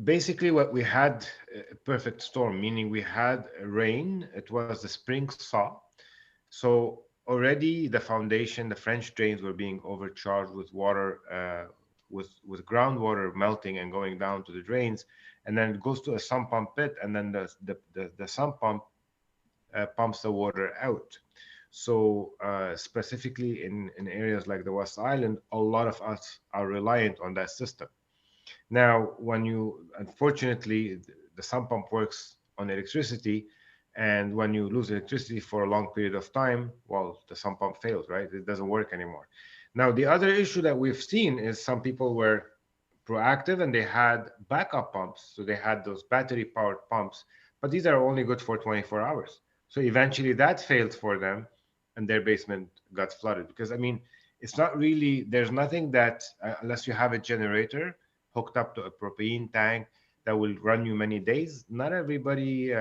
Basically, what we had a perfect storm, meaning we had rain. It was the spring thaw, so already the foundation, the French drains were being overcharged with water, with groundwater melting and going down to the drains, and then it goes to a sump pump pit, and then the sump pump pumps the water out. So specifically in areas like the West Island, a lot of us are reliant on that system. Now, when you, unfortunately, the sump pump works on electricity, and when you lose electricity for a long period of time, well, the sump pump fails, right? It doesn't work anymore. Now, the other issue that we've seen is some people were proactive and they had backup pumps. So they had those battery powered pumps, but these are only good for 24 hours. So eventually that failed for them and their basement got flooded. Because, I mean, it's not really, there's nothing that, unless you have a generator hooked up to a propane tank that will run you many days, not everybody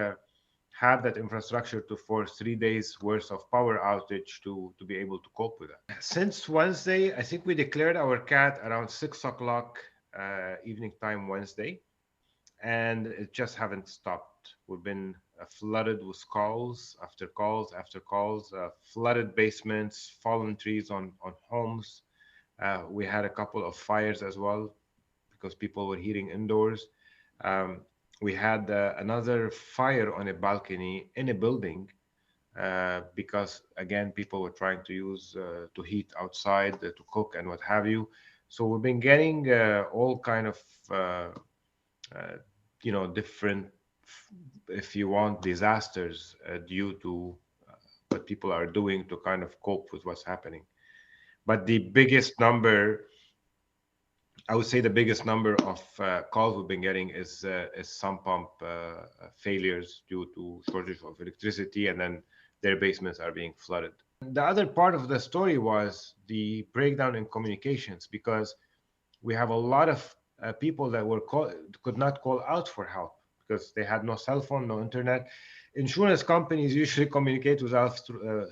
have that infrastructure to for 3 days worth of power outage to be able to cope with that. Since Wednesday, I think we declared our cat around 6 o'clock evening time Wednesday, and it just haven't stopped. We've been flooded with calls after calls after calls, flooded basements, fallen trees on homes. We had a couple of fires as well because people were heating indoors. Um, we had another fire on a balcony in a building because again people were trying to use to heat outside to cook and what have you. So we've been getting all kind of uh, different, if you want, disasters due to what people are doing to kind of cope with what's happening. But the biggest number, I would say the biggest number of calls we've been getting is sump pump failures due to shortage of electricity, and then their basements are being flooded. The other part of the story was the breakdown in communications, because we have a lot of people that could not call out for help because they had no cell phone, no internet. Insurance companies usually communicate with us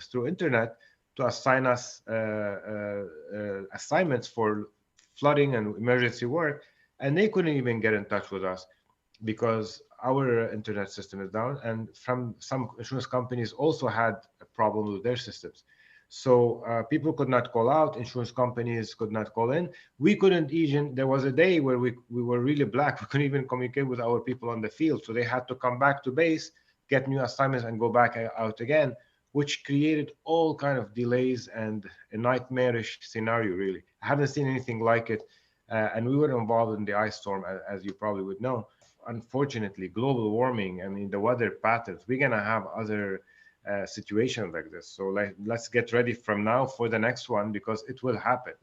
through internet to assign us assignments for flooding and emergency work, and they couldn't even get in touch with us because our internet system is down. And from some insurance companies also had a problem with their systems. So people could not call out, insurance companies could not call in. We couldn't even, there was a day where we were really black. We couldn't even communicate with our people on the field. So they had to come back to base, get new assignments and go back out again, which created all kind of delays and a nightmarish scenario, really. I haven't seen anything like it. And we were involved in the ice storm, as you probably would know. Unfortunately, global warming, I mean, the weather patterns, we're going to have other situations like this. So let's get ready from now for the next one because it will happen.